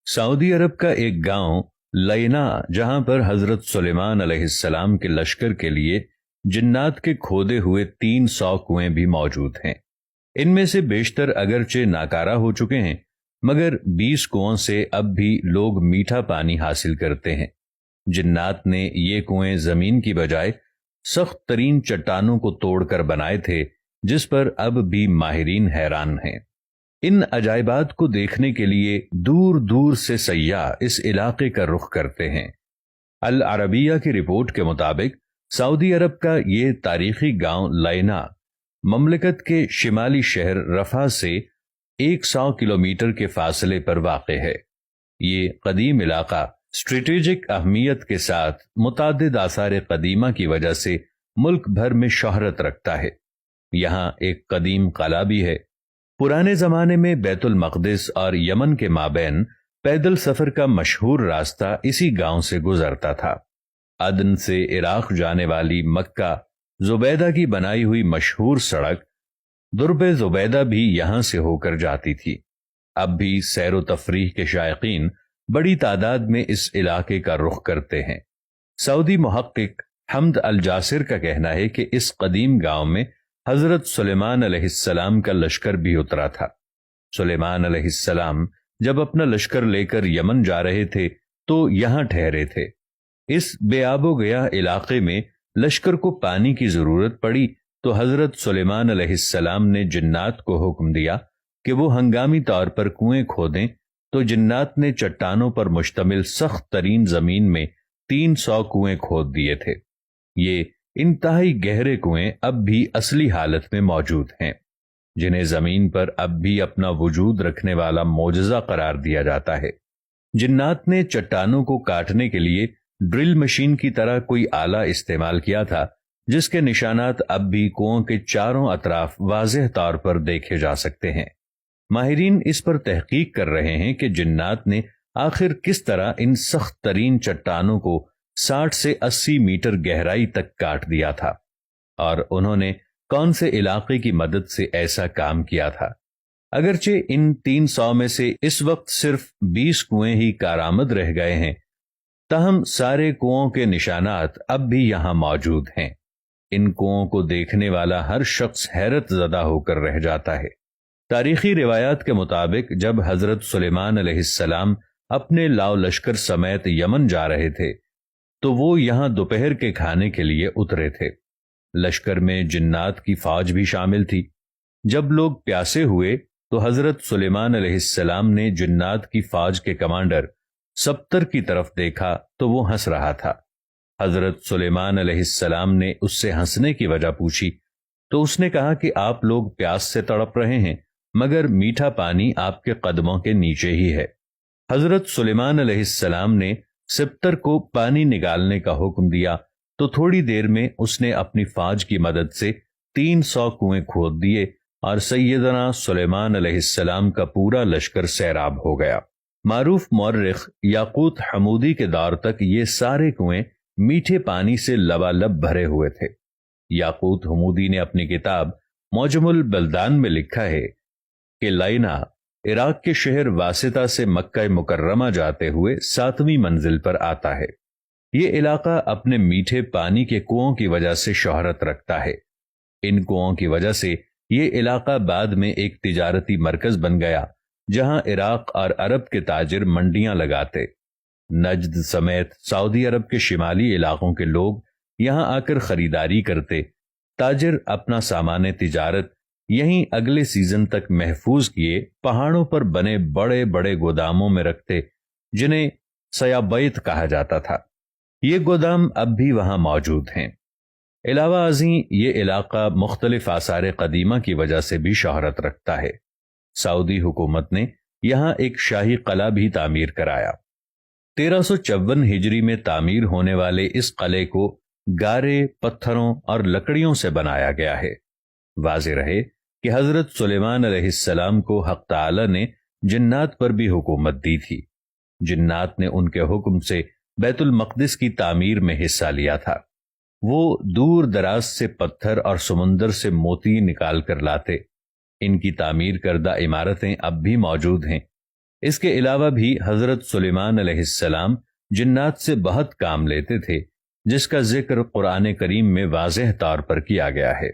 سعودی عرب کا ایک گاؤں لینا، جہاں پر حضرت سلیمان علیہ السلام کے لشکر کے لیے جنات کے کھودے ہوئے 300 کنویں بھی موجود ہیں۔ ان میں سے بیشتر اگرچہ ناکارہ ہو چکے ہیں، مگر 20 کنووں سے اب بھی لوگ میٹھا پانی حاصل کرتے ہیں۔ جنات نے یہ کنویں زمین کی بجائے سخت ترین چٹانوں کو توڑ کر بنائے تھے، جس پر اب بھی ماہرین حیران ہیں۔ ان عجائبات کو دیکھنے کے لیے دور دور سے سیاح اس علاقے کا رخ کرتے ہیں۔ العربیہ کی رپورٹ کے مطابق سعودی عرب کا یہ تاریخی گاؤں لینا مملکت کے شمالی شہر رفح سے 100 کلومیٹر کے فاصلے پر واقع ہے۔ یہ قدیم علاقہ اسٹریٹجک اہمیت کے ساتھ متعدد آثار قدیمہ کی وجہ سے ملک بھر میں شہرت رکھتا ہے۔ یہاں ایک قدیم قلعہ بھی ہے۔ پرانے زمانے میں بیت المقدس اور یمن کے مابین پیدل سفر کا مشہور راستہ اسی گاؤں سے گزرتا تھا۔ عدن سے عراق جانے والی مکہ زبیدہ کی بنائی ہوئی مشہور سڑک درب زبیدہ بھی یہاں سے ہو کر جاتی تھی۔ اب بھی سیر و تفریح کے شائقین بڑی تعداد میں اس علاقے کا رخ کرتے ہیں۔ سعودی محقق حمد الجاسر کا کہنا ہے کہ اس قدیم گاؤں میں حضرت سلیمان علیہ السلام کا لشکر بھی اترا تھا۔ سلیمان علیہ السلام جب اپنا لشکر لے کر یمن جا رہے تھے تو یہاں ٹھہرے تھے۔ اس بے آب و گیا علاقے میں لشکر کو پانی کی ضرورت پڑی تو حضرت سلیمان علیہ السلام نے جنات کو حکم دیا کہ وہ ہنگامی طور پر کنویں کھودیں، تو جنات نے چٹانوں پر مشتمل سخت ترین زمین میں 300 کنویں کھود دیے تھے۔ یہ انتہائی گہرے کنویں اب بھی اصلی حالت میں موجود ہیں، جنہیں زمین پر اب بھی اپنا وجود رکھنے والا معجزہ قرار دیا جاتا ہے۔ جنات نے چٹانوں کو کاٹنے کے لیے ڈرل مشین کی طرح کوئی آلہ استعمال کیا تھا، جس کے نشانات اب بھی کنووں کے چاروں اطراف واضح طور پر دیکھے جا سکتے ہیں۔ ماہرین اس پر تحقیق کر رہے ہیں کہ جنات نے آخر کس طرح ان سخت ترین چٹانوں کو 60 سے 80 میٹر گہرائی تک کاٹ دیا تھا، اور انہوں نے کون سے علاقے کی مدد سے ایسا کام کیا تھا۔ اگرچہ ان 300 میں سے اس وقت صرف 20 کنویں ہی کارآمد رہ گئے ہیں، تاہم سارے کنووں کے نشانات اب بھی یہاں موجود ہیں۔ ان کنووں کو دیکھنے والا ہر شخص حیرت زدہ ہو کر رہ جاتا ہے۔ تاریخی روایات کے مطابق جب حضرت سلیمان علیہ السلام اپنے لاؤ لشکر سمیت یمن جا رہے تھے تو وہ یہاں دوپہر کے کھانے کے لیے اترے تھے۔ لشکر میں جنات کی فوج بھی شامل تھی۔ جب لوگ پیاسے ہوئے تو حضرت سلیمان علیہ السلام نے جنات کی فوج کے کمانڈر سبتر کی طرف دیکھا تو وہ ہنس رہا تھا۔ حضرت سلیمان علیہ السلام نے اس سے ہنسنے کی وجہ پوچھی تو اس نے کہا کہ آپ لوگ پیاس سے تڑپ رہے ہیں، مگر میٹھا پانی آپ کے قدموں کے نیچے ہی ہے۔ حضرت سلیمان علیہ السلام نے سبتر کو پانی نکالنے کا حکم دیا تو تھوڑی دیر میں اس نے اپنی فوج کی مدد سے 300 کنویں کھود دیے اور سیدنا سلیمان علیہ السلام کا پورا لشکر سیراب ہو گیا۔ معروف مورخ یاقوت حمودی کے دور تک یہ سارے کنویں میٹھے پانی سے لبالب بھرے ہوئے تھے۔ یاقوت حمودی نے اپنی کتاب معجم البلدان میں لکھا ہے کہ لینا عراق کے شہر واسطہ سے مکہ مکرمہ جاتے ہوئے 7ویں منزل پر آتا ہے۔ یہ علاقہ اپنے میٹھے پانی کے کنووں کی وجہ سے شہرت رکھتا ہے۔ ان کنووں کی وجہ سے یہ علاقہ بعد میں ایک تجارتی مرکز بن گیا، جہاں عراق اور عرب کے تاجر منڈیاں لگاتے۔ نجد سمیت سعودی عرب کے شمالی علاقوں کے لوگ یہاں آ کر خریداری کرتے۔ تاجر اپنا سامان تجارت یہیں اگلے سیزن تک محفوظ کیے پہاڑوں پر بنے بڑے بڑے گوداموں میں رکھتے، جنہیں سیابیت کہا جاتا تھا۔ یہ گودام اب بھی وہاں موجود ہیں۔ علاوہ ازیں یہ علاقہ مختلف آثار قدیمہ کی وجہ سے بھی شہرت رکھتا ہے۔ سعودی حکومت نے یہاں ایک شاہی قلعہ بھی تعمیر کرایا۔ 1354 ہجری میں تعمیر ہونے والے اس قلعے کو گارے، پتھروں اور لکڑیوں سے بنایا گیا ہے۔ واضح رہے کہ حضرت سلیمان علیہ السلام کو حق تعالی نے جنات پر بھی حکومت دی تھی۔ جنات نے ان کے حکم سے بیت المقدس کی تعمیر میں حصہ لیا تھا۔ وہ دور دراز سے پتھر اور سمندر سے موتی نکال کر لاتے۔ ان کی تعمیر کردہ عمارتیں اب بھی موجود ہیں۔ اس کے علاوہ بھی حضرت سلیمان علیہ السلام جنات سے بہت کام لیتے تھے، جس کا ذکر قرآن کریم میں واضح طور پر کیا گیا ہے۔